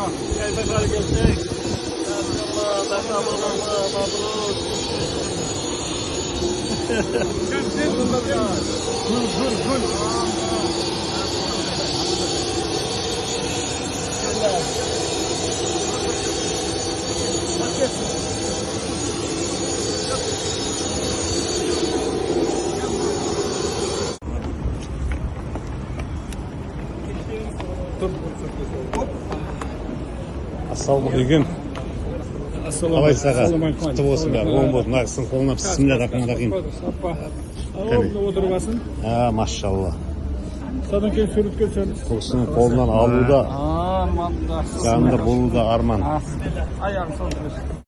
Kaymakar gelecek. Assalamualaikum. Қалай саға? Құтты болсын бәрі. Оң болсын. Нарсың қолына бісміллахиррахманиррахим. Отырбасын. Машалла. Садан кейін суретке түсеміз. Бұл кісінің қолынан алуда, жанында болуда арман. Аяғы сол